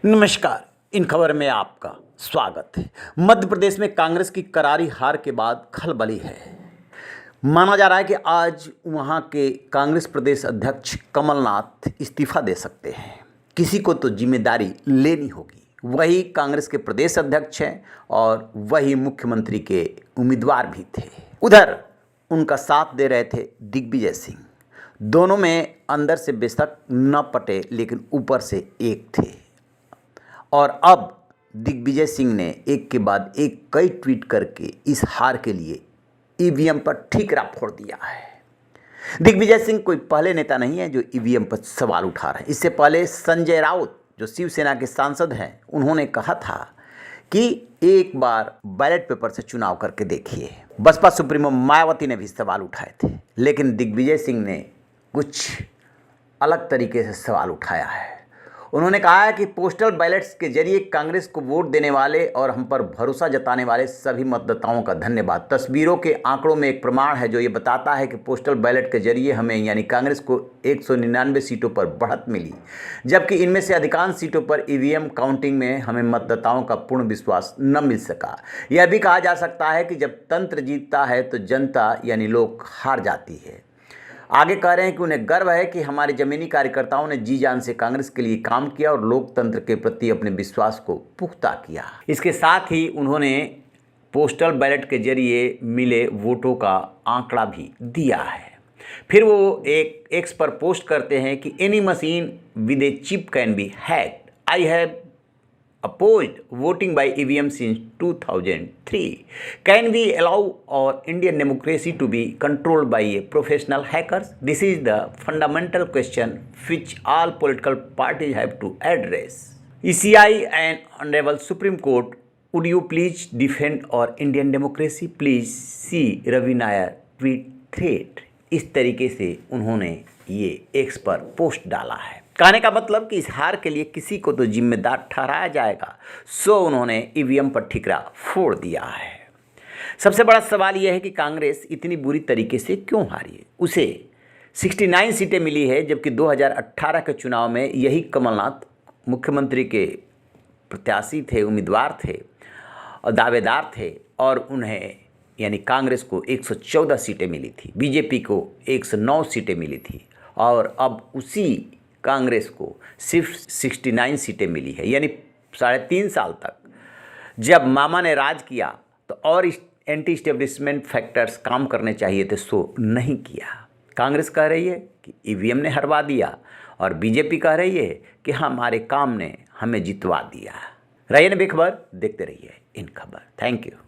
नमस्कार। इन खबर में आपका स्वागत है। मध्य प्रदेश में कांग्रेस की करारी हार के बाद खलबली है। माना जा रहा है कि आज वहां के कांग्रेस प्रदेश अध्यक्ष कमलनाथ इस्तीफा दे सकते हैं। किसी को तो जिम्मेदारी लेनी होगी। वही कांग्रेस के प्रदेश अध्यक्ष हैं और वही मुख्यमंत्री के उम्मीदवार भी थे। उधर उनका साथ दे रहे थे दिग्विजय सिंह। दोनों में अंदर से बेशक न पटे, लेकिन ऊपर से एक थे। और अब दिग्विजय सिंह ने एक के बाद एक कई ट्वीट करके इस हार के लिए ईवीएम पर ठीकरा फोड़ दिया है। दिग्विजय सिंह कोई पहले नेता नहीं है जो ईवीएम पर सवाल उठा रहे हैं। इससे पहले संजय राउत जो शिवसेना के सांसद हैं, उन्होंने कहा था कि एक बार बैलेट पेपर से चुनाव करके देखिए। बसपा सुप्रीमो मायावती ने भी सवाल उठाए थे, लेकिन दिग्विजय सिंह ने कुछ अलग तरीके से सवाल उठाया है। उन्होंने कहा है कि पोस्टल बैलेट्स के जरिए कांग्रेस को वोट देने वाले और हम पर भरोसा जताने वाले सभी मतदाताओं का धन्यवाद। तस्वीरों के आंकड़ों में एक प्रमाण है जो ये बताता है कि पोस्टल बैलेट के जरिए हमें यानी कांग्रेस को 199 सीटों पर बढ़त मिली, जबकि इनमें से अधिकांश सीटों पर ईवीएम काउंटिंग में हमें मतदाताओं का पूर्ण विश्वास न मिल सका। यह भी कहा जा सकता है कि जब तंत्र जीतता है तो जनता यानी लोग हार जाती है। आगे कह रहे हैं कि उन्हें गर्व है कि हमारे जमीनी कार्यकर्ताओं ने जी जान से कांग्रेस के लिए काम किया और लोकतंत्र के प्रति अपने विश्वास को पुख्ता किया। इसके साथ ही उन्होंने पोस्टल बैलेट के जरिए मिले वोटों का आंकड़ा भी दिया है। फिर वो एक एक्स पर पोस्ट करते हैं कि any machine with a chip can be hacked. I have opposed voting by EVM since 2003. Can we allow our Indian democracy to be controlled by a professional hackers? This is the fundamental question which all political parties have to address. ECI and Honorable Supreme Court, would you please defend our Indian democracy? Please see Ravi Nair tweet thread. इस तरीके से उन्होंने ये x पर post डाला है। कहने का मतलब कि इस हार के लिए किसी को तो जिम्मेदार ठहराया जाएगा, सो उन्होंने ईवीएम पर ठीकरा फोड़ दिया है। सबसे बड़ा सवाल यह है कि कांग्रेस इतनी बुरी तरीके से क्यों हारी है। उसे 69 सीटें मिली है, जबकि 2018 के चुनाव में यही कमलनाथ मुख्यमंत्री के प्रत्याशी थे, उम्मीदवार थे और दावेदार थे, और उन्हें यानी कांग्रेस को 114 सीटें मिली थी, बीजेपी को 109 सीटें मिली थी, और अब उसी कांग्रेस को सिर्फ 69 सीटें मिली है। यानी 3.5 साल तक जब मामा ने राज किया तो और एंटी एस्टेब्लिशमेंट फैक्टर्स काम करने चाहिए थे, सो नहीं किया। कांग्रेस कह रही है कि ईवीएम ने हरवा दिया और बीजेपी कह रही है कि हमारे काम ने हमें जितवा दिया। रहिए बेखबर, देखते रहिए इन खबर। Thank you.